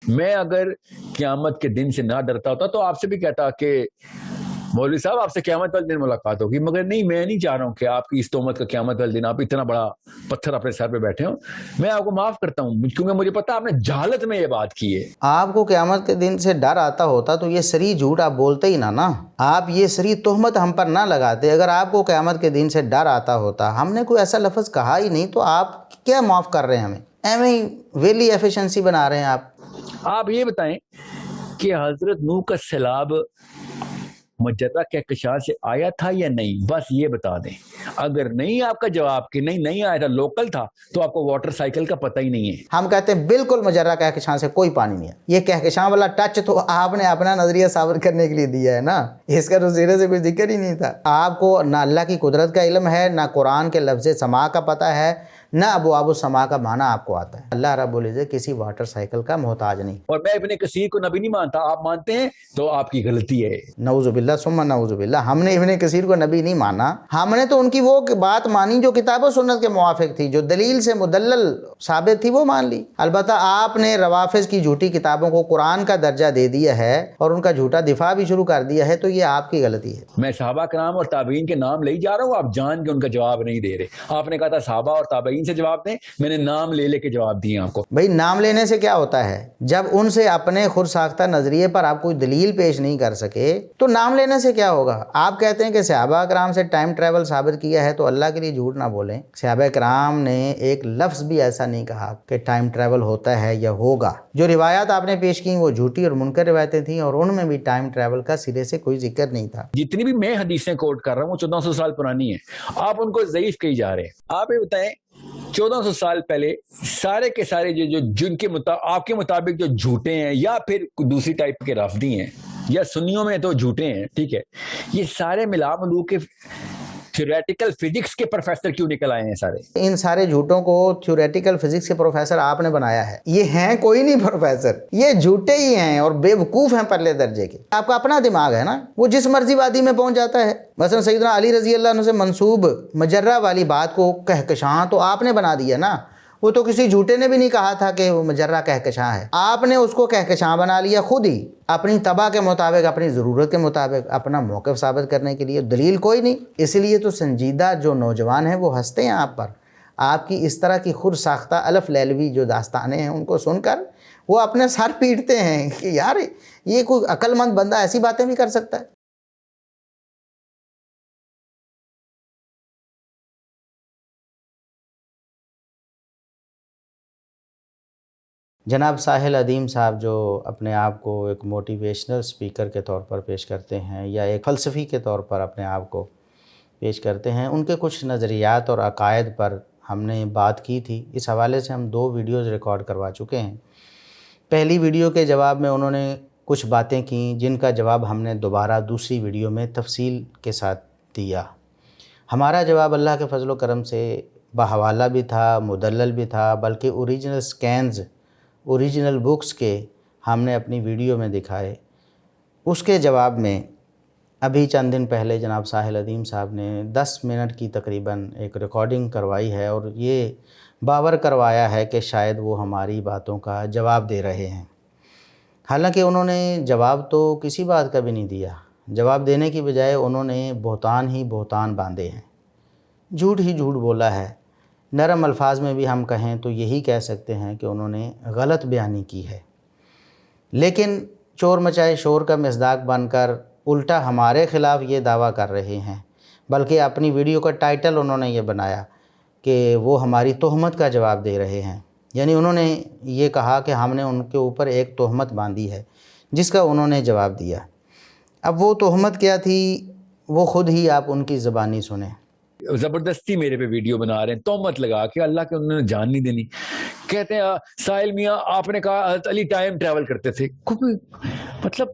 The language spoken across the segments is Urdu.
میں اگر قیامت کے دن سے نہ ڈرتا ہوتا تو آپ سے بھی کہتا کہ مولوی صاحب آپ سے قیامت والے دن ملاقات ہوگی، مگر نہیں، میں نہیں چاہ رہا ہوں کہ آپ کی اس تہمت کا قیامت والے دن آپ اتنا بڑا پتھر اپنے سر پہ بیٹھے ہوں. میں آپ کو معاف کرتا ہوں کیونکہ مجھے پتا آپ نے جہالت میں یہ بات کی ہے. آپ کو قیامت کے دن سے ڈر آتا ہوتا تو یہ صریح جھوٹ آپ بولتے ہی نا. آپ یہ صریح تہمت ہم پر نہ لگاتے. اگر آپ کو قیامت کے دن سے ڈر آتا ہوتا، ہم نے کوئی ایسا لفظ کہا ہی نہیں، تو آپ کیا معاف کر رہے ہیں ہمیں؟ ایویں ہی ویلی ایفیشنسی بنا رہے ہیں آپ. آپ یہ بتائیں کہ حضرت نوح کا سیلاب مجرہ کہکشاں سے آیا تھا یا نہیں؟ بس یہ بتا دیں. اگر نہیں آپ کا جواب کہ نہیں آیا تھا، لوکل تھا، تو آپ کو واٹر سائیکل کا پتہ ہی نہیں ہے. ہم کہتے ہیں بالکل مجرہ کہکشاں سے کوئی پانی نہیں ہے. یہ کہکشاں والا ٹچ تو آپ نے اپنا نظریہ ثابت کرنے کے لیے دیا ہے نا، اس کا تو سرے سے کوئی ذکر ہی نہیں تھا. آپ کو نہ اللہ کی قدرت کا علم ہے، نہ قرآن کے لفظ سما کا پتہ ہے، نہ ابواب السما کا معنی آپ کو آتا ہے. اللہ رب العزت کسی واٹر سائیکل کا محتاج نہیں. اور میں ابن کثیر کو نبی نہیں مانتا، آپ مانتے ہیں تو آپ کی غلطی ہے. نعوذ باللہ ثم نعوذ باللہ. ہم نے ابن کثیر کو نبی نہیں مانا، ہم نے تو ان کی وہ بات مانی جو کتاب و سنت کے موافق تھی، جو دلیل سے مدلل ثابت تھی، وہ مان لی. البتہ آپ نے روافض کی جھوٹی کتابوں کو قرآن کا درجہ دے دیا ہے اور ان کا جھوٹا دفاع بھی شروع کر دیا ہے، تو یہ آپ کی غلطی ہے. میں صحابہ کرام اور تابعین کے نام لے جا رہا ہوں، آپ جان کے ان کا جواب نہیں دے رہے. آپ نے کہا تھا صحابہ اور تابعین سے جواب دیں، میں نے نام لے کے جواب دیے آپ کو. بھئی نام لینے سے کیا ہوتا ہے؟ جب ان سے اپنے خود ساختہ نظریے پر آپ کوئی دلیل پیش نہیں کر سکے تو نام لینے سے کیا ہوگا؟ آپ کہتے ہیں کہ صحابہ کرام سے ٹائم ٹریول ثابت کیا ہے، تو اللہ کے لیے جھوٹ نہ بولیں. صحابہ کرام نے ایک لفظ بھی ایسا نہیں کہا کہ ٹائم ٹریول ہوتا ہے یا ہوگا. جو روایات آپ نے پیش کی وہ جھوٹی اور منکر روایتیں تھیں، اور ان میں بھی ٹائم ٹریول کا سرے سے کوئی ذکر نہیں تھا. جتنی بھی میں حدیثیں کوٹ کر رہا ہوں وہ 1400 سال پرانی ہیں، آپ ان کو ضعیف کہی جا رہے ہیں. آپ یہ بتائیں 1400 سال پہلے سارے کے سارے جو جن کے آپ کے مطابق جو جھوٹے ہیں یا پھر دوسری ٹائپ کے رافضی ہیں یا سنیوں میں تو جھوٹے ہیں، ٹھیک ہے، یہ سارے ملا ملو کے تھیوریٹیکل فزکس کے پروفیسر کیوں نکل آئے ہیں سارے؟ ان سارے جھوٹوں کو تھیوریٹیکل فزکس کے پروفیسر آپ نے بنایا ہے. یہ ہیں کوئی نہیں پروفیسر، یہ جھوٹے ہی ہیں اور بے وقوف ہیں پرلے درجے کے. آپ کا اپنا دماغ ہے نا، وہ جس مرضی وادی میں پہنچ جاتا ہے. مثلا سیدنا علی رضی اللہ عنہ سے منسوب مجرہ والی بات کو کہکشاں تو آپ نے بنا دیا نا. وہ تو کسی جھوٹے نے بھی نہیں کہا تھا کہ وہ مجرہ کہکشاں ہے. آپ نے اس کو کہکشاں بنا لیا خود ہی، اپنی طبع کے مطابق، اپنی ضرورت کے مطابق، اپنا موقف ثابت کرنے کے لیے. دلیل کوئی نہیں. اس لیے تو سنجیدہ جو نوجوان ہیں وہ ہنستے ہیں آپ پر. آپ کی اس طرح کی خود ساختہ الف لیلوی جو داستانیں ہیں ان کو سن کر وہ اپنے سر پیٹتے ہیں کہ یار یہ کوئی عقل مند بندہ ایسی باتیں بھی کر سکتا ہے. جناب ساحل ادیم صاحب جو اپنے آپ کو ایک موٹیویشنل سپیکر کے طور پر پیش کرتے ہیں یا ایک فلسفی کے طور پر اپنے آپ کو پیش کرتے ہیں، ان کے کچھ نظریات اور عقائد پر ہم نے بات کی تھی. اس حوالے سے ہم 2 ویڈیوز ریکارڈ کروا چکے ہیں. پہلی ویڈیو کے جواب میں انہوں نے کچھ باتیں کیں جن کا جواب ہم نے دوبارہ دوسری ویڈیو میں تفصیل کے ساتھ دیا. ہمارا جواب اللہ کے فضل و کرم سے بحوالہ بھی تھا، مدلل بھی تھا، بلکہ اوریجنل سکینز، اوریجنل بکس کے ہم نے اپنی ویڈیو میں دکھائے. اس کے جواب میں ابھی چند دن پہلے جناب ساحل ادیم صاحب نے 10 منٹ کی تقریباً ایک ریکارڈنگ کروائی ہے اور یہ باور کروایا ہے کہ شاید وہ ہماری باتوں کا جواب دے رہے ہیں. حالانکہ انہوں نے جواب تو کسی بات کا بھی نہیں دیا. جواب دینے کی بجائے انہوں نے بہتان ہی بہتان باندھے ہیں، جھوٹ ہی جھوٹ بولا ہے. نرم الفاظ میں بھی ہم کہیں تو یہی کہہ سکتے ہیں کہ انہوں نے غلط بیانی کی ہے. لیکن چور مچائے شور کا مصداق بن کر الٹا ہمارے خلاف یہ دعویٰ کر رہے ہیں، بلکہ اپنی ویڈیو کا ٹائٹل انہوں نے یہ بنایا کہ وہ ہماری تہمت کا جواب دے رہے ہیں. یعنی انہوں نے یہ کہا کہ ہم نے ان کے اوپر ایک تہمت باندھی ہے جس کا انہوں نے جواب دیا. اب وہ تہمت کیا تھی وہ خود ہی آپ ان کی زبانی سنیں. زبردستی میرے پہ ویڈیو بنا رہے ہیں تہمت لگا کے، اللہ کے انہوں نے جان نہیں دینی. کہتے ہیں ساحل میاں آپ نے کہا حضرت علی ٹائم ٹریول کرتے تھے. مطلب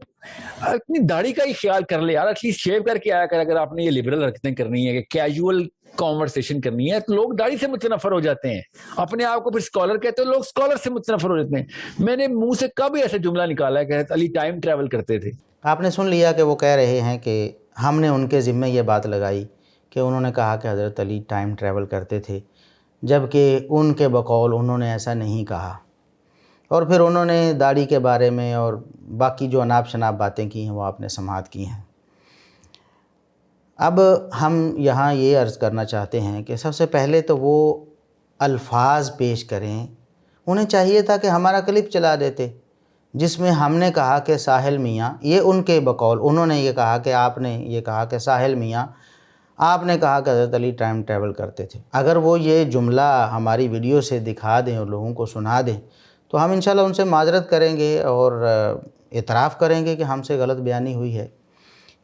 اپنی داڑھی کا ہی خیال کر لے یار، ایٹ لیسٹ شیو کر کے آیا کر. اگر آپ نے یہ لبرل حرکتیں کرنی ہے کہ کیجول کانورسیشن کرنی ہے تو لوگ داڑھی سے متنفر ہو جاتے ہیں. اپنے آپ کو پھر اسکالر کہتے ہیں، لوگ اسکالر سے متنفر ہو جاتے ہیں. میں نے منہ سے کب ایسا جملہ نکالا ہے کہ حضرت علی ٹائم ٹریول کرتے تھے؟ آپ نے سن لیا کہ وہ کہہ رہے ہیں کہ ہم نے ان کے ذمہ یہ بات لگائی کہ انہوں نے کہا کہ حضرت علی ٹائم ٹریول کرتے تھے، جبکہ ان کے بقول انہوں نے ایسا نہیں کہا. اور پھر انہوں نے داڑھی کے بارے میں اور باقی جو اناب شناب باتیں کی ہیں وہ آپ نے سماعت کی ہیں۔ اب ہم یہاں یہ عرض کرنا چاہتے ہیں کہ سب سے پہلے تو وہ الفاظ پیش کریں، انہیں چاہیے تھا کہ ہمارا کلپ چلا دیتے جس میں ہم نے کہا کہ ساحل میاں، یہ ان کے بقول انہوں نے یہ کہا کہ آپ نے یہ کہا کہ ساحل میاں آپ نے کہا کہ حضرت علی ٹائم ٹریول کرتے تھے۔ اگر وہ یہ جملہ ہماری ویڈیو سے دکھا دیں اور لوگوں کو سنا دیں تو ہم انشاءاللہ ان سے معذرت کریں گے اور اعتراف کریں گے کہ ہم سے غلط بیانی ہوئی ہے۔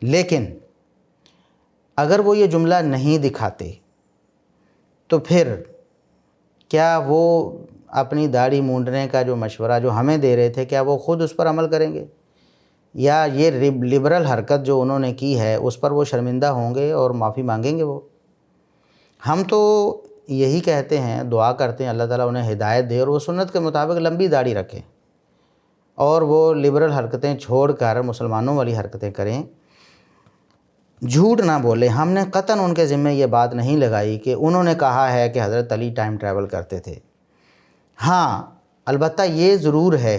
لیکن اگر وہ یہ جملہ نہیں دکھاتے تو پھر کیا وہ اپنی داڑھی مونڈنے کا جو مشورہ جو ہمیں دے رہے تھے کیا وہ خود اس پر عمل کریں گے، یا یہ لبرل حرکت جو انہوں نے کی ہے اس پر وہ شرمندہ ہوں گے اور معافی مانگیں گے؟ ہم تو یہی کہتے ہیں، دعا کرتے ہیں اللہ تعالیٰ انہیں ہدایت دے اور وہ سنت کے مطابق لمبی داڑھی رکھیں اور وہ لبرل حرکتیں چھوڑ کر مسلمانوں والی حرکتیں کریں، جھوٹ نہ بولیں۔ ہم نے قطعاً ان کے ذمہ یہ بات نہیں لگائی کہ انہوں نے کہا ہے کہ حضرت علی ٹائم ٹریول کرتے تھے۔ ہاں البتہ یہ ضرور ہے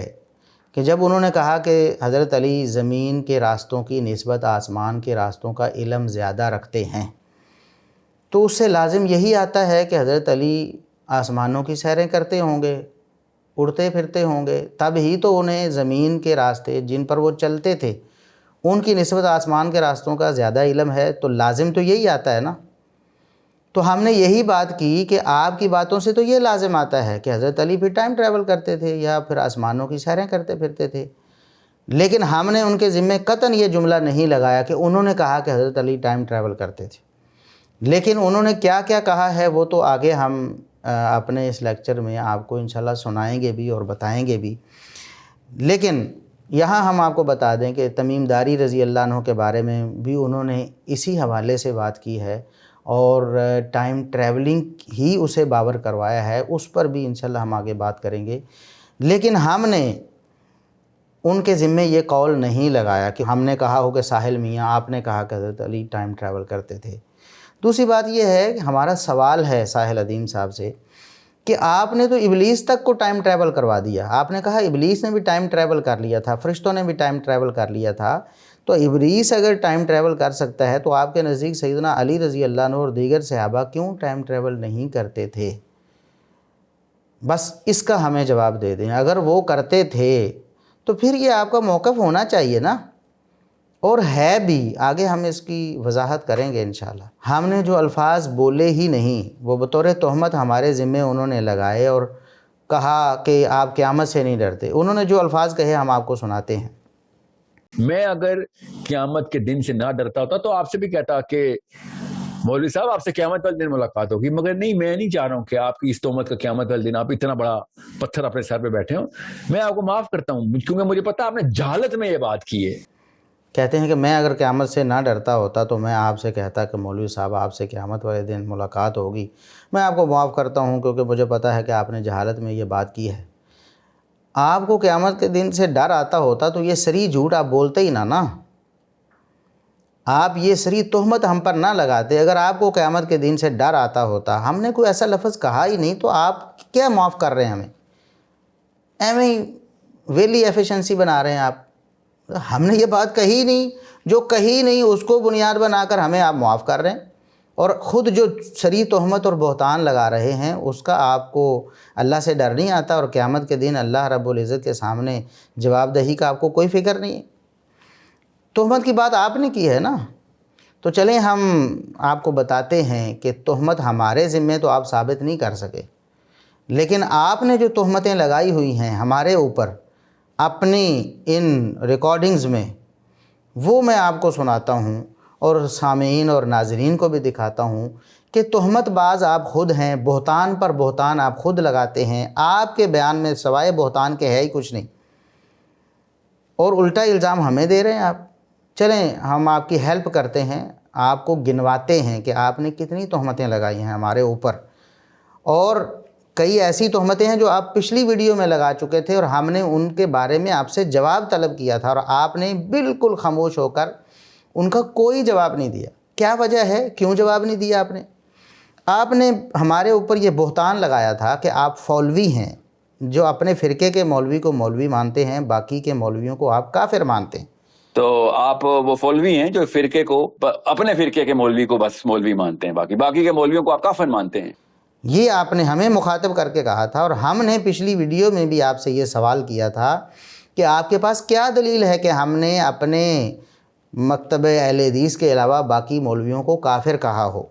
کہ جب انہوں نے کہا کہ حضرت علی زمین کے راستوں کی نسبت آسمان کے راستوں کا علم زیادہ رکھتے ہیں، تو اس سے لازم یہی آتا ہے کہ حضرت علی آسمانوں کی سیریں کرتے ہوں گے، اڑتے پھرتے ہوں گے، تب ہی تو انہیں زمین کے راستے جن پر وہ چلتے تھے ان کی نسبت آسمان کے راستوں کا زیادہ علم ہے، تو لازم تو یہی آتا ہے نا۔ تو ہم نے یہی بات کی کہ آپ کی باتوں سے تو یہ لازم آتا ہے کہ حضرت علی پھر ٹائم ٹریول کرتے تھے یا پھر آسمانوں کی سیریں کرتے پھرتے تھے، لیکن ہم نے ان کے ذمہ قطعاً یہ جملہ نہیں لگایا کہ انہوں نے کہا کہ حضرت علی ٹائم ٹریول کرتے تھے۔ لیکن انہوں نے کیا کیا کہا ہے وہ تو آگے ہم اپنے اس لیکچر میں آپ کو انشاءاللہ سنائیں گے بھی اور بتائیں گے بھی۔ لیکن یہاں ہم آپ کو بتا دیں کہ تمیم داری رضی اللہ عنہ کے بارے میں بھی انہوں نے اسی حوالے سے بات کی ہے اور ٹائم ٹریولنگ ہی اسے باور کروایا ہے، اس پر بھی انشاءاللہ ہم آگے بات کریں گے۔ لیکن ہم نے ان کے ذمہ یہ قول نہیں لگایا کہ ہم نے کہا ہو کہ ساحل میاں آپ نے کہا کہ حضرت علی ٹائم ٹریول کرتے تھے۔ دوسری بات یہ ہے کہ ہمارا سوال ہے ساحل ادیم صاحب سے کہ آپ نے تو ابلیس تک کو ٹائم ٹریول کروا دیا۔ آپ نے کہا ابلیس نے بھی ٹائم ٹریول کر لیا تھا، فرشتوں نے بھی ٹائم ٹریول کر لیا تھا، تو ابلیس اگر ٹائم ٹریول کر سکتا ہے تو آپ کے نزدیک سیدنا علی رضی اللہ عنہ اور دیگر صحابہ کیوں ٹائم ٹریول نہیں کرتے تھے؟ بس اس کا ہمیں جواب دے دیں۔ اگر وہ کرتے تھے تو پھر یہ آپ کا موقف ہونا چاہیے نا، اور ہے بھی، آگے ہم اس کی وضاحت کریں گے انشاءاللہ۔ ہم نے جو الفاظ بولے ہی نہیں وہ بطور تہمت ہمارے ذمہ انہوں نے لگائے اور کہا کہ آپ قیامت سے نہیں ڈرتے۔ انہوں نے جو الفاظ کہے ہم آپ کو سناتے ہیں۔ میں اگر قیامت کے دن سے نہ ڈرتا ہوتا تو آپ سے بھی کہتا کہ مولوی صاحب آپ سے قیامت والے دن ملاقات ہوگی، مگر نہیں، میں نہیں چاہ رہا ہوں کہ آپ کی اس تہمت کا قیامت والے دن آپ اتنا بڑا پتھر اپنے سر پہ بیٹھے ہوں۔ میں آپ کو معاف کرتا ہوں کیونکہ مجھے پتا آپ نے جہالت میں یہ بات کی ہے۔ کہتے ہیں کہ میں اگر قیامت سے نہ ڈرتا ہوتا تو میں آپ سے کہتا کہ مولوی صاحب آپ سے قیامت والے دن ملاقات ہوگی۔ میں آپ کو معاف کرتا ہوں کیونکہ مجھے پتا ہے کہ آپ نے جہالت میں یہ بات کی ہے۔ آپ کو قیامت کے دن سے ڈر آتا ہوتا تو یہ صریح جھوٹ آپ بولتے ہی نا آپ یہ صریح تہمت ہم پر نہ لگاتے۔ اگر آپ کو قیامت کے دن سے ڈر آتا ہوتا، ہم نے کوئی ایسا لفظ کہا ہی نہیں، تو آپ کیا معاف کر رہے ہیں ہمیں؟ ایویں ہی ویلی ایفیشنسی بنا رہے ہیں آپ۔ ہم نے یہ بات کہی نہیں، جو کہی نہیں اس کو بنیاد بنا کر ہمیں آپ معاف کر رہے ہیں، اور خود جو صریح تہمت اور بہتان لگا رہے ہیں اس کا آپ کو اللہ سے ڈر نہیں آتا، اور قیامت کے دن اللہ رب العزت کے سامنے جواب دہی کا آپ کو کوئی فکر نہیں ہے۔ تہمت کی بات آپ نے کی ہے نا، تو چلیں ہم آپ کو بتاتے ہیں کہ تہمت ہمارے ذمہ تو آپ ثابت نہیں کر سکے، لیکن آپ نے جو تہمتیں لگائی ہوئی ہیں ہمارے اوپر اپنی ان ریکارڈنگز میں، وہ میں آپ کو سناتا ہوں اور سامعین اور ناظرین کو بھی دکھاتا ہوں کہ تہمت باز آپ خود ہیں، بہتان پر بہتان آپ خود لگاتے ہیں۔ آپ کے بیان میں سوائے بہتان کے ہے ہی کچھ نہیں، اور الٹا الزام ہمیں دے رہے ہیں آپ۔ چلیں ہم آپ کی ہیلپ کرتے ہیں، آپ کو گنواتے ہیں کہ آپ نے کتنی تہمتیں لگائی ہیں ہمارے اوپر، اور کئی ایسی تہمتیں ہیں جو آپ پچھلی ویڈیو میں لگا چکے تھے اور ہم نے ان کے بارے میں آپ سے جواب طلب کیا تھا، اور آپ نے بالکل خاموش ہو کر ان کا کوئی جواب نہیں دیا۔ کیا وجہ ہے؟ کیوں جواب نہیں دیا آپ نے ہمارے اوپر یہ بہتان لگایا تھا کہ آپ فولوی ہیں، جو اپنے فرقے کے مولوی کو مولوی مانتے ہیں، باقی کے مولویوں کو آپ کافر مانتے ہیں۔ تو آپ وہ مولوی ہیں جو فرقے کو، اپنے فرقے کے مولوی کو بس مولوی مانتے ہیں، باقی کے مولویوں کو آپ کافر مانتے ہیں۔ یہ آپ نے ہمیں مخاطب کر کے کہا تھا، اور ہم نے پچھلی ویڈیو میں بھی آپ سے یہ سوال کیا تھا کہ آپ کے پاس کیا دلیل ہے کہ ہم نے اپنے مکتب اہل حدیث کے علاوہ باقی مولویوں کو کافر کہا ہو؟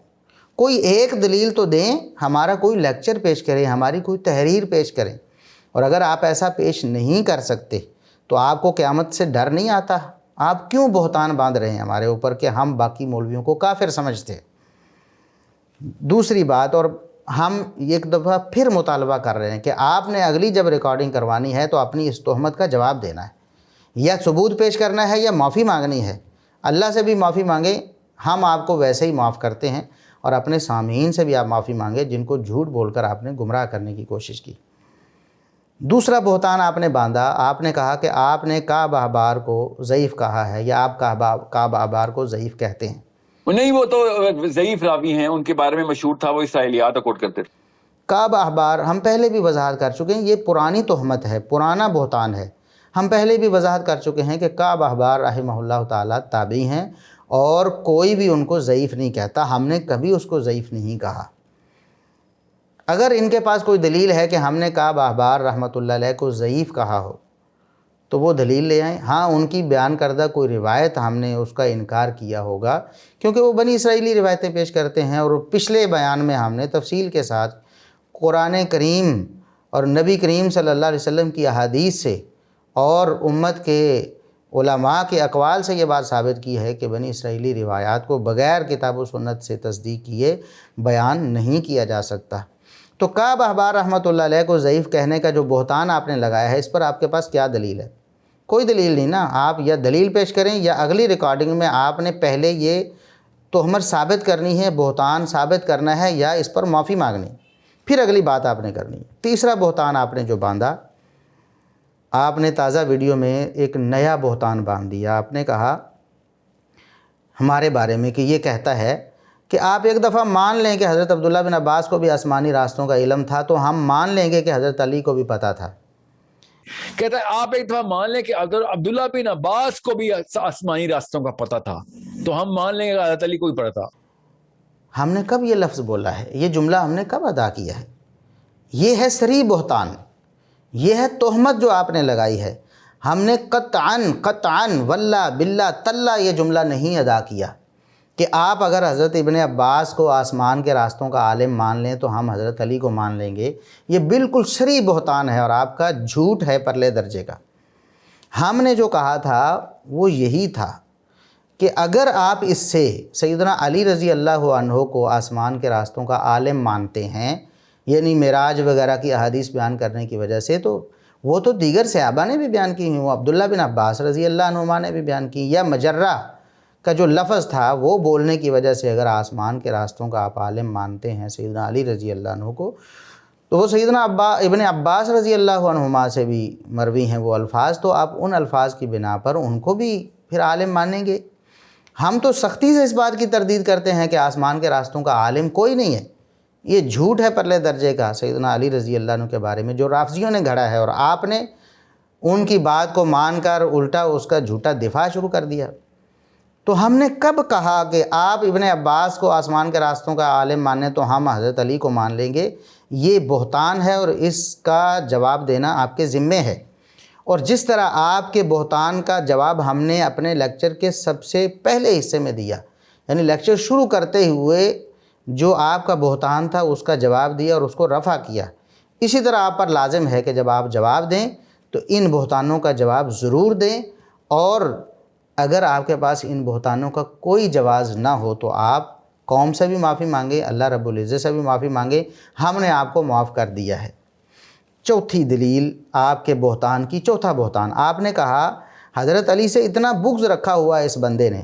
کوئی ایک دلیل تو دیں، ہمارا کوئی لیکچر پیش کریں، ہماری کوئی تحریر پیش کریں۔ اور اگر آپ ایسا پیش نہیں کر سکتے تو آپ کو قیامت سے ڈر نہیں آتا؟ آپ کیوں بہتان باندھ رہے ہیں ہمارے اوپر کہ ہم باقی مولویوں کو کافر سمجھتے ہیں؟ دوسری بات، اور ہم ایک دفعہ پھر مطالبہ کر رہے ہیں کہ آپ نے اگلی جب ریکارڈنگ کروانی ہے تو اپنی اس تہمت کا جواب دینا ہے، یا ثبوت پیش کرنا ہے یا معافی مانگنی ہے۔ اللہ سے بھی معافی مانگیں، ہم آپ کو ویسے ہی معاف کرتے ہیں، اور اپنے سامعین سے بھی آپ معافی مانگیں جن کو جھوٹ بول کر آپ نے گمراہ کرنے کی کوشش کی۔ دوسرا بہتان آپ نے باندھا، آپ نے کہا کہ آپ نے کعب احبار کو ضعیف کہا ہے، یا آپ کعب احبار کو ضعیف کہتے ہیں۔ نہیں، وہ تو ضعیف راوی ہیں، ان کے بارے میں مشہور تھا وہ اسرائیلیات کوٹ کرتے تھے۔ کعب احبار ہم پہلے بھی وضاحت کر چکے ہیں، یہ پرانی تہمت ہے، پرانا بہتان ہے۔ ہم پہلے بھی وضاحت کر چکے ہیں کہ کعب احبار رحمہ اللہ تعالیٰ تابعی ہیں، اور کوئی بھی ان کو ضعیف نہیں کہتا، ہم نے کبھی اس کو ضعیف نہیں کہا۔ اگر ان کے پاس کوئی دلیل ہے کہ ہم نے کعب احبار رحمۃ اللہ علیہ کو ضعیف کہا ہو تو وہ دلیل لے آئیں۔ ہاں، ان کی بیان کردہ کوئی روایت ہم نے اس کا انکار کیا ہوگا، کیونکہ وہ بنی اسرائیلی روایتیں پیش کرتے ہیں، اور پچھلے بیان میں ہم نے تفصیل کے ساتھ قرآن کریم اور نبی کریم صلی اللہ علیہ وسلم کی احادیث سے اور امت کے علماء کے اقوال سے یہ بات ثابت کی ہے کہ بنی اسرائیلی روایات کو بغیر کتاب و سنت سے تصدیق کیے بیان نہیں کیا جا سکتا۔ تو کعب احبار رحمۃ اللہ علیہ کو ضعیف کہنے کا جو بہتان آپ نے لگایا ہے، اس پر آپ کے پاس کیا دلیل ہے؟ کوئی دلیل نہیں نا۔ آپ یا دلیل پیش کریں، یا اگلی ریکارڈنگ میں آپ نے پہلے یہ تہمت ثابت کرنی ہے، بہتان ثابت کرنا ہے، یا اس پر معافی مانگنی، پھر اگلی بات آپ نے کرنی ہے۔ تیسرا بہتان آپ نے جو باندھا، آپ نے تازہ ویڈیو میں ایک نیا بہتان باندھ دیا۔ آپ نے کہا ہمارے بارے میں کہ یہ کہتا ہے کہ آپ ایک دفعہ مان لیں کہ حضرت عبداللہ بن عباس کو بھی آسمانی راستوں کا علم تھا، تو ہم مان لیں گے کہ حضرت علی کو بھی پتہ تھا۔ کہتا ہے آپ ایک دفعہ مان لیں کہ عبداللہ بن عباس کو بھی آسمانی راستوں کا پتہ تھا، تو ہم مان لیں گے کہ حضرت علی کو بھی پتہ تھا۔ ہم نے کب یہ لفظ بولا ہے؟ یہ جملہ ہم نے کب ادا کیا ہے؟ یہ ہے صریح بہتان، یہ ہے تہمت جو آپ نے لگائی ہے۔ ہم نے قطعاً واللہ باللہ تاللہ یہ جملہ نہیں ادا کیا کہ آپ اگر حضرت ابن عباس کو آسمان کے راستوں کا عالم مان لیں تو ہم حضرت علی کو مان لیں گے۔ یہ بالکل صریح بہتان ہے، اور آپ کا جھوٹ ہے پرلے درجے کا۔ ہم نے جو کہا تھا وہ یہی تھا کہ اگر آپ اس سے سیدنا علی رضی اللہ عنہ کو آسمان کے راستوں کا عالم مانتے ہیں، یعنی معراج وغیرہ کی احادیث بیان کرنے کی وجہ سے، تو وہ تو دیگر صحابہ نے بھی بیان کی ہیں، وہ عبداللہ بن عباس رضی اللہ عنہما نے بھی بیان کی، یا مجرہ کا جو لفظ تھا وہ بولنے کی وجہ سے اگر آسمان کے راستوں کا آپ عالم مانتے ہیں سیدنا علی رضی اللہ عنہ کو، تو وہ سیدنا ابن عباس رضی اللہ عنہما سے بھی مروی ہیں وہ الفاظ، تو آپ ان الفاظ کی بنا پر ان کو بھی پھر عالم مانیں گے۔ ہم تو سختی سے اس بات کی تردید کرتے ہیں کہ آسمان کے راستوں کا عالم کوئی نہیں ہے۔ یہ جھوٹ ہے پرلے درجے کا سیدنا علی رضی اللہ عنہ کے بارے میں، جو رافضیوں نے گھڑا ہے، اور آپ نے ان کی بات کو مان کر الٹا اس کا جھوٹا دفاع شروع کر دیا۔ تو ہم نے کب کہا کہ آپ ابن عباس کو آسمان کے راستوں کا عالم مانیں تو ہم حضرت علی کو مان لیں گے؟ یہ بہتان ہے، اور اس کا جواب دینا آپ کے ذمے ہے۔ اور جس طرح آپ کے بہتان کا جواب ہم نے اپنے لیکچر کے سب سے پہلے حصے میں دیا، یعنی لیکچر شروع کرتے ہوئے جو آپ کا بہتان تھا اس کا جواب دیا اور اس کو رفع کیا، اسی طرح آپ پر لازم ہے کہ جب آپ جواب دیں تو ان بہتانوں کا جواب ضرور دیں، اور اگر آپ کے پاس ان بہتانوں کا کوئی جواز نہ ہو تو آپ قوم سے بھی معافی مانگیں، اللہ رب العزت سے بھی معافی مانگیں، ہم نے آپ کو معاف کر دیا ہے۔ چوتھی دلیل آپ کے بہتان کی، چوتھا بہتان، آپ نے کہا حضرت علی سے اتنا بغض رکھا ہوا ہے اس بندے نے،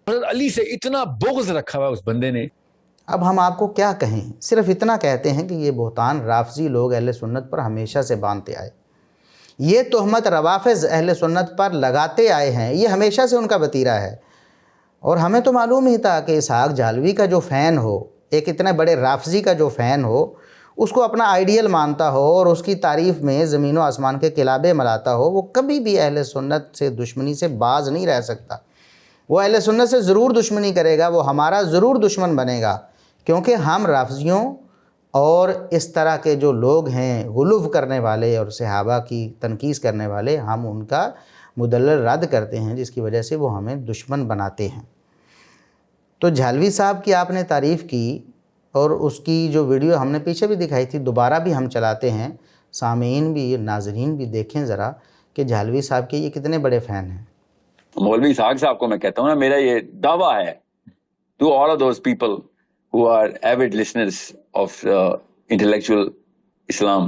حضرت علی سے اتنا بغض رکھا ہوا اس بندے نے۔ اب ہم آپ کو کیا کہیں، صرف اتنا کہتے ہیں کہ یہ بہتان رافضی لوگ اہل سنت پر ہمیشہ سے باندھتے آئے، یہ تہمت روافض اہل سنت پر لگاتے آئے ہیں، یہ ہمیشہ سے ان کا وتیرہ ہے۔ اور ہمیں تو معلوم ہی تھا کہ اسحاق جہلوی کا جو فین ہو، ایک اتنے بڑے رافضی کا جو فین ہو، اس کو اپنا آئیڈیل مانتا ہو اور اس کی تعریف میں زمین و آسمان کے قلابے ملاتا ہو، وہ کبھی بھی اہل سنت سے دشمنی سے باز نہیں رہ سکتا۔ وہ اہل سنت سے ضرور دشمنی کرے گا، وہ ہمارا ضرور دشمن بنے گا، کیونکہ ہم رافضیوں اور اس طرح کے جو لوگ ہیں غلو کرنے والے اور صحابہ کی تنقیص کرنے والے، ہم ان کا مدلل رد کرتے ہیں، جس کی وجہ سے وہ ہمیں دشمن بناتے ہیں۔ تو جھالوی صاحب کی آپ نے تعریف کی، اور اس کی جو ویڈیو ہم نے پیچھے بھی دکھائی تھی، دوبارہ بھی ہم چلاتے ہیں، سامعین بھی ناظرین بھی دیکھیں ذرا کہ جھالوی صاحب کے یہ کتنے بڑے فین ہیں۔ مولوی اسحاق صاحب کو میں کہتا ہوں نا، میرا یہ دعویٰ ہے to all of those people who are avid listeners of intellectual Islam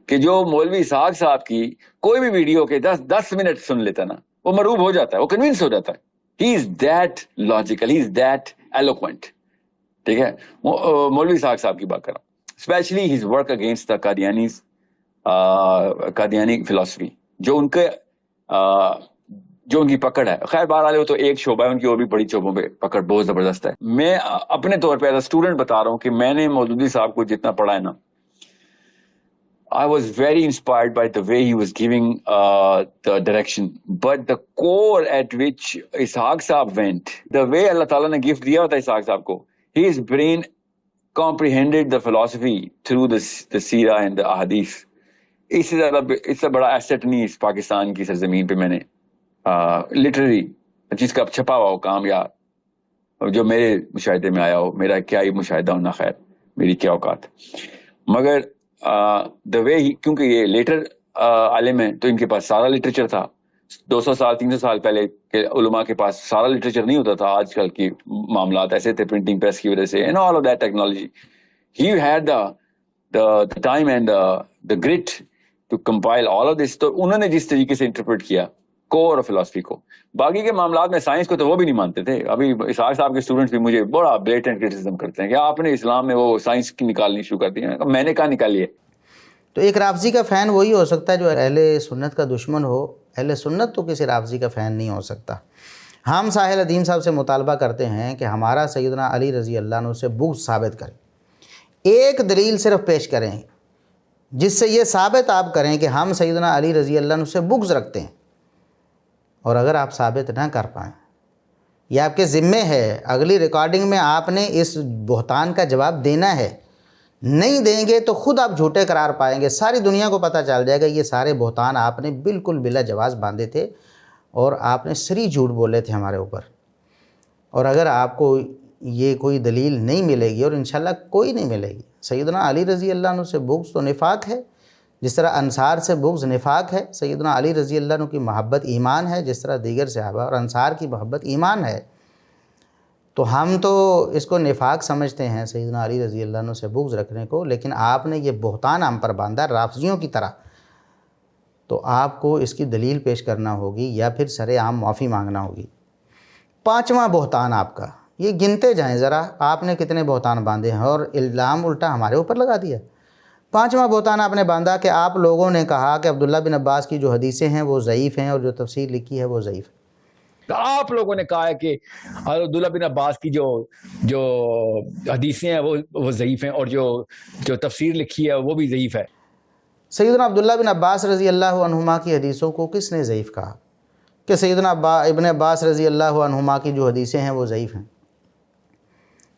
کہ جو مولوی اسحاق صاحب کی کوئی بھی ویڈیو کے 10 منٹ سن لیتا نا، وہ مرعوب ہو جاتا ہے، وہ کنونس ہو جاتا ہے۔ He is that logical, he is that eloquent۔ ٹھیک ہے، مولوی اسحاق صاحب کی بات کر رہا ہوں، especially his work against the Qadiani فلسفی، جو ان کے جو ان کی پکڑ ہے، خیر بہرحال وہ تو ایک شعبہ ہے، ان کی اور بھی بڑی شعبوں پہ پکڑ بہت زبردست ہے۔ میں اپنے طور پہ ایز اے اسٹوڈنٹ بتا رہا ہوں کہ میں نے مودودی صاحب کو جتنا پڑھا ہے نا، I was very inspired by the way he was giving the direction, but the core at which Ishaq Saab went, the way Allah Ta'ala نے gift دیا تھا Ishaq Saab کو، his brain comprehended the philosophy through the seerah and the ahadith۔ اس سے زیادہ اس سے بڑا ایسٹ نہیں اس پاکستان کی سرزمین پہ میں نے لٹرری جس کا چھپا ہوا ہو کام یا جو میرے مشاہدے میں آیا ہو، میرا کیا ہی مشاہدہ ہونا، خیر میری کیا اوقات، مگر دا وے ہی، کیونکہ یہ لیٹر عالم ہے تو ان کے پاس سارا لٹریچر تھا۔ 200 سال 300 سال پہلے کے علماء کے پاس سارا لٹریچر نہیں ہوتا تھا، آج کل کی معاملات ایسے تھے پرنٹنگ پریس کی وجہ سے، and all of that technology. He had the time and the great to compile all of this. تو انہوں نے جس طریقے سے انٹرپریٹ کیا کور آف فلسفی کو، باقی کے معاملات میں سائنس کو تو وہ بھی نہیں مانتے تھے۔ ابھی اسحاق صاحب کے اسٹوڈنٹس بھی مجھے بڑا بلیٹنٹ کرٹیسزم کرتے ہیں کہ آپ نے اسلام میں وہ سائنس کی نکالنی شروع کر دی ہے، میں نے کہاں نکالی ہے۔ تو ایک رافضی کا فین وہی ہو سکتا ہے جو اہل سنت کا دشمن ہو، اہل سنت تو کسی رافضی کا فین نہیں ہو سکتا۔ ہم ساحل ادیم صاحب سے مطالبہ کرتے ہیں کہ ہمارا سیدنا علی رضی اللہ عنہ سے بغض ثابت کریں، ایک دلیل صرف پیش کریں جس سے یہ ثابت آپ کریں کہ ہم سیدنا علی رضی اللہ عنہ سے بغض رکھتے ہیں، اور اگر آپ ثابت نہ کر پائیں، یہ آپ کے ذمے ہے، اگلی ریکارڈنگ میں آپ نے اس بہتان کا جواب دینا ہے، نہیں دیں گے تو خود آپ جھوٹے قرار پائیں گے، ساری دنیا کو پتہ چل جائے گا یہ سارے بہتان آپ نے بالکل بلا جواز باندھے تھے اور آپ نے سری جھوٹ بولے تھے ہمارے اوپر۔ اور اگر آپ کو یہ کوئی دلیل نہیں ملے گی، اور انشاءاللہ کوئی نہیں ملے گی، سیدنا علی رضی اللہ عنہ سے بغض تو نفاق ہے، جس طرح انصار سے بغض نفاق ہے، سیدنا علی رضی اللہ عنہ کی محبت ایمان ہے، جس طرح دیگر صحابہ اور انصار کی محبت ایمان ہے۔ تو ہم تو اس کو نفاق سمجھتے ہیں سیدنا علی رضی اللہ عنہ سے بغض رکھنے کو، لیکن آپ نے یہ بہتان ہم پر باندھا رافضیوں کی طرح، تو آپ کو اس کی دلیل پیش کرنا ہوگی یا پھر سر عام معافی مانگنا ہوگی۔ 5واں بہتان آپ کا، یہ گنتے جائیں ذرا آپ نے کتنے بہتان باندھے ہیں، اور الزام الٹا ہمارے اوپر لگا دیا۔ 5واں بہتان آپ نے باندھا کہ آپ لوگوں نے کہا کہ عبداللہ بن عباس کی جو حدیثیں ہیں وہ ضعیف ہیں اور جو تفسیر لکھی ہے وہ ضعیف ہے۔ آپ لوگوں نے کہا ہے کہ عبداللہ بن عباس کی جو حدیثیں ہیں وہ ضعیف ہیں، اور جو تفسیر لکھی ہے وہ بھی ضعیف ہے۔ سیدنا عبداللہ بن عباس رضی اللہ عنہما کی حدیثوں کو کس نے ضعیف کہا کہ سیدنا ابن عباس رضی اللہ عنہما کی جو حدیثیں ہیں وہ ضعیف ہیں؟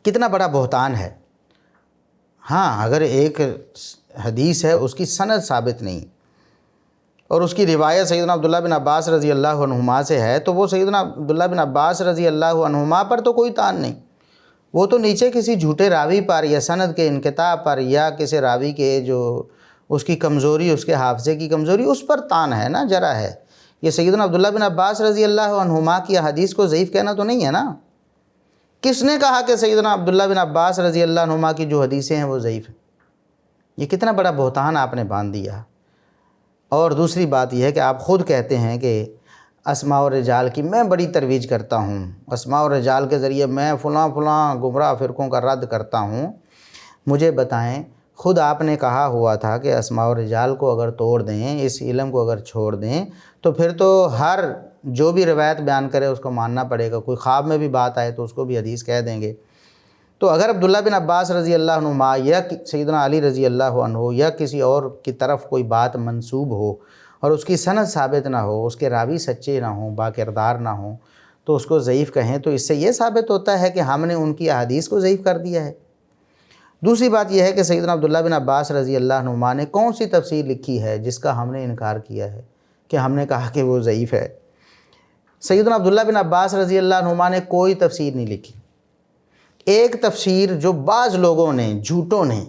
کتنا بڑا بہتان ہے۔ ہاں، اگر ایک حدیث ہے اس کی سند ثابت نہیں اور اس کی روایت سیدنا عبداللہ بن عباس رضی اللہ عنہما سے ہے، تو وہ سیدنا عبداللہ بن عباس رضی اللہ عنہما پر تو کوئی تان نہیں، وہ تو نیچے کسی جھوٹے راوی پر یا سند کے انقطاع پر یا کسی راوی کے جو اس کی کمزوری، اس کے حافظے کی کمزوری، اس پر تان ہے نا، جرا ہے۔ یہ سیدنا عبداللہ بن عباس رضی اللہ عنہما کی حدیث کو ضعیف کہنا تو نہیں ہے نا۔ کس نے کہا کہ سیدنا عبداللہ بن عباس رضی اللہ عنہما کی جو حدیثیں ہیں وہ ضعیف ہیں؟ یہ کتنا بڑا بہتان آپ نے باندھ دیا۔ اور دوسری بات یہ ہے کہ آپ خود کہتے ہیں کہ اسماء و رجال کی میں بڑی ترویج کرتا ہوں، اسماء و رجال کے ذریعے میں فلاں گمراہ فرقوں کا رد کرتا ہوں۔ مجھے بتائیں، خود آپ نے کہا ہوا تھا کہ اسماء و رجال کو اگر توڑ دیں، اس علم کو اگر چھوڑ دیں، تو پھر تو ہر جو بھی روایت بیان کرے اس کو ماننا پڑے گا، کوئی خواب میں بھی بات آئے تو اس کو بھی حدیث کہہ دیں گے۔ تو اگر عبداللہ بن عباس رضی اللہ عنہما یا سیدنا علی رضی اللہ عنہ یا کسی اور کی طرف کوئی بات منسوب ہو اور اس کی سند ثابت نہ ہو، اس کے راوی سچے نہ ہوں، با کردار نہ ہوں، تو اس کو ضعیف کہیں، تو اس سے یہ ثابت ہوتا ہے کہ ہم نے ان کی احادیث کو ضعیف کر دیا ہے۔ دوسری بات یہ ہے کہ سیدنا عبداللہ بن عباس رضی اللہ عنہما نے کون سی تفسیر لکھی ہے جس کا ہم نے انکار کیا ہے کہ ہم نے کہا کہ وہ ضعیف ہے؟ سیدنا عبداللہ بن عباس رضی اللہ عنہما نے کوئی تفسیر نہیں لکھی۔ ایک تفسیر جو بعض لوگوں نے، جھوٹوں نے،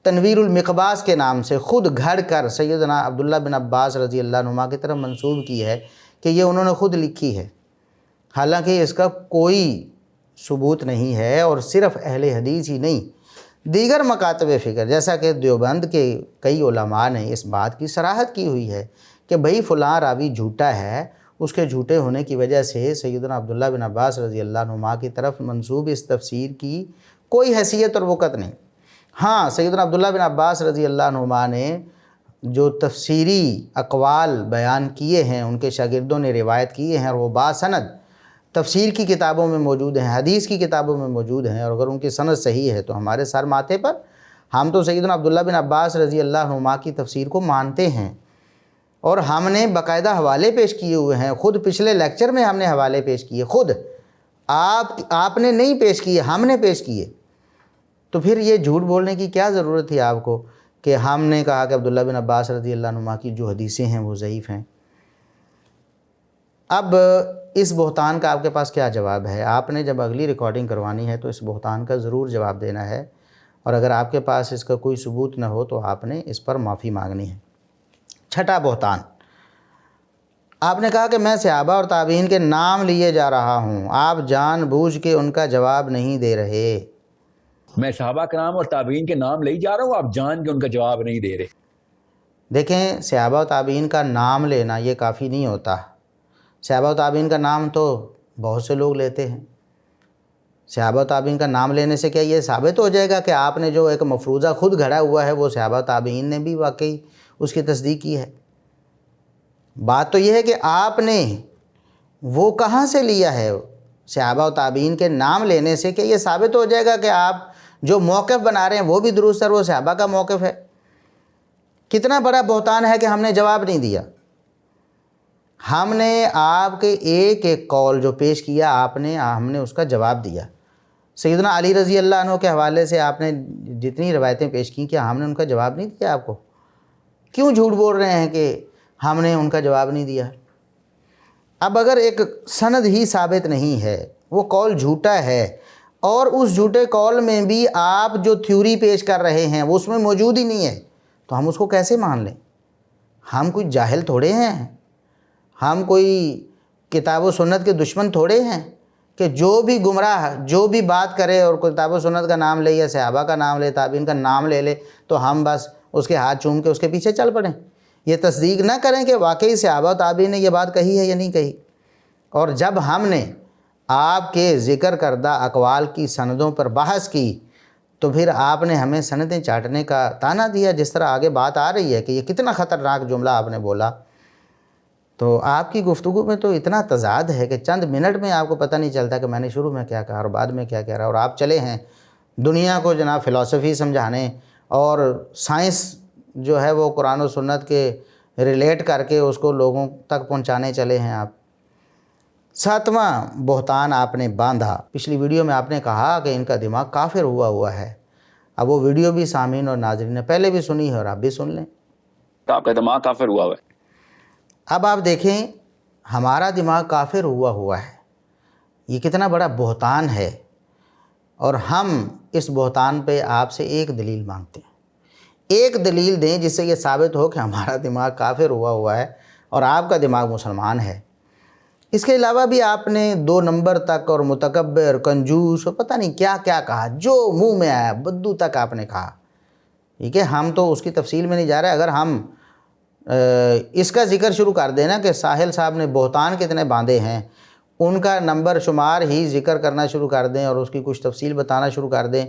تنویر المقباس کے نام سے خود گھڑ کر سیدنا عبداللہ بن عباس رضی اللہ عنہما کی طرف منسوب کی ہے کہ یہ انہوں نے خود لکھی ہے، حالانکہ اس کا کوئی ثبوت نہیں ہے، اور صرف اہل حدیث ہی نہیں، دیگر مکاتب فکر جیسا کہ دیوبند کے کئی علماء نے اس بات کی صراحت کی ہوئی ہے کہ بھئی فلاں راوی جھوٹا ہے، اس کے جھوٹے ہونے کی وجہ سے سیدنا عبداللہ بن عباس رضی اللہ عنہما کی طرف منسوب اس تفسیر کی کوئی حیثیت اور وقت نہیں۔ ہاں، سیدنا عبداللہ بن عباس رضی اللہ عنہما نے جو تفسیری اقوال بیان کیے ہیں، ان کے شاگردوں نے روایت کیے ہیں، اور وہ باسند تفسیر کی کتابوں میں موجود ہیں، حدیث کی کتابوں میں موجود ہیں، اور اگر ان کی سند صحیح ہے تو ہمارے سر ماتھے پر، ہم تو سیدنا عبداللہ بن عباس رضی اللہ عنہما کی تفسیر کو مانتے ہیں، اور ہم نے باقاعدہ حوالے پیش کیے ہوئے ہیں، خود پچھلے لیکچر میں ہم نے حوالے پیش کیے، خود آپ نے نہیں پیش کیے، ہم نے پیش کیے۔ تو پھر یہ جھوٹ بولنے کی کیا ضرورت تھی آپ کو کہ ہم نے کہا کہ عبداللہ بن عباس رضی اللہ عنہما کی جو حدیثیں ہیں وہ ضعیف ہیں؟ اب اس بہتان کا آپ کے پاس کیا جواب ہے؟ آپ نے جب اگلی ریکارڈنگ کروانی ہے تو اس بہتان کا ضرور جواب دینا ہے، اور اگر آپ کے پاس اس کا کوئی ثبوت نہ ہو تو آپ نے اس پر معافی مانگنی ہے۔ چھٹا بہتان، آپ نے کہا کہ میں صحابہ اور تابعین کے نام لیے جا رہا ہوں، آپ جان بوجھ کے ان کا جواب نہیں دے رہے۔ میں صحابہ کرام اور تابعین کے نام لے جا رہا ہوں، آپ جان کے ان کا جواب نہیں دے رہے۔ دیکھیں، صحابہ و تابعین کا نام لینا یہ کافی نہیں ہوتا۔ صحابہ و تابعین کا نام تو بہت سے لوگ لیتے ہیں۔ صحابہ و تابعین کا نام لینے سے کیا یہ ثابت ہو جائے گا کہ آپ نے جو ایک مفروضہ خود گھڑا ہوا ہے وہ صحابہ و تابعین نے بھی واقعی اس کی تصدیق کی ہے؟ بات تو یہ ہے کہ آپ نے وہ کہاں سے لیا ہے؟ صحابہ و تابعین کے نام لینے سے کہ یہ ثابت ہو جائے گا کہ آپ جو موقف بنا رہے ہیں وہ بھی درست ہے، وہ صحابہ کا موقف ہے؟ کتنا بڑا بہتان ہے کہ ہم نے جواب نہیں دیا۔ ہم نے آپ کے ایک ایک قول جو پیش کیا ہم نے اس کا جواب دیا۔ سیدنا علی رضی اللہ عنہ کے حوالے سے آپ نے جتنی روایتیں پیش کی، کیا ہم نے ان کا جواب نہیں دیا آپ کو؟ کیوں جھوٹ بول رہے ہیں کہ ہم نے ان کا جواب نہیں دیا؟ اب اگر ایک سند ہی ثابت نہیں ہے، وہ قول جھوٹا ہے، اور اس جھوٹے قول میں بھی آپ جو تھیوری پیش کر رہے ہیں وہ اس میں موجود ہی نہیں ہے، تو ہم اس کو کیسے مان لیں؟ ہم کوئی جاہل تھوڑے ہیں، ہم کوئی کتاب و سنت کے دشمن تھوڑے ہیں کہ جو بھی گمراہ جو بھی بات کرے اور کتاب و سنت کا نام لے یا صحابہ کا نام لے، تابعین کا نام لے لے تو ہم بس اس کے ہاتھ چوم کے اس کے پیچھے چل پڑیں، یہ تصدیق نہ کریں کہ واقعی صحابہ و تابعین نے یہ بات کہی ہے یا نہیں کہی۔ اور جب ہم نے آپ کے ذکر کردہ اقوال کی سندوں پر بحث کی تو پھر آپ نے ہمیں سندیں چاٹنے کا طعنہ دیا، جس طرح آگے بات آ رہی ہے کہ یہ کتنا خطرناک جملہ آپ نے بولا۔ تو آپ کی گفتگو میں تو اتنا تضاد ہے کہ چند منٹ میں آپ کو پتہ نہیں چلتا کہ میں نے شروع میں کیا کہا اور بعد میں کیا کہہ رہا، اور آپ چلے ہیں دنیا کو جناب فلسفی سمجھانے اور سائنس جو ہے وہ قرآن و سنت کے ریلیٹ کر کے اس کو لوگوں تک پہنچانے چلے ہیں آپ۔ ساتواں بہتان آپ نے باندھا، پچھلی ویڈیو میں آپ نے کہا کہ ان کا دماغ کافر ہوا ہے۔ اب وہ ویڈیو بھی سامعین اور ناظرین نے پہلے بھی سنی ہے اور آپ بھی سن لیں۔ آپ کا دماغ کافر ہوا ہے۔ اب آپ دیکھیں، ہمارا دماغ کافر ہوا ہے، یہ کتنا بڑا بہتان ہے، اور ہم اس بہتان پہ آپ سے ایک دلیل مانگتے ہیں۔ ایک دلیل دیں جس سے یہ ثابت ہو کہ ہمارا دماغ کافر ہوا ہے اور آپ کا دماغ مسلمان ہے۔ اس کے علاوہ بھی آپ نے 2 نمبر تک اور متکبر، کنجوس اور پتہ نہیں کیا کیا کہا، جو منہ میں آیا بدو تک آپ نے کہا۔ ٹھیک ہے، ہم تو اس کی تفصیل میں نہیں جا رہے۔ اگر ہم اس کا ذکر شروع کر دینا کہ ساحل صاحب نے بہتان کتنے باندھے ہیں، ان کا نمبر شمار ہی ذکر کرنا شروع کر دیں اور اس کی کچھ تفصیل بتانا شروع کر دیں،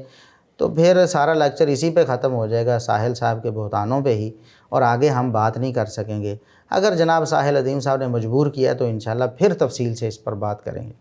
تو پھر سارا لیکچر اسی پہ ختم ہو جائے گا، ساحل صاحب کے بہتانوں پہ ہی، اور آگے ہم بات نہیں کر سکیں گے۔ اگر جناب ساحل عظیم صاحب نے مجبور کیا تو انشاءاللہ پھر تفصیل سے اس پر بات کریں گے۔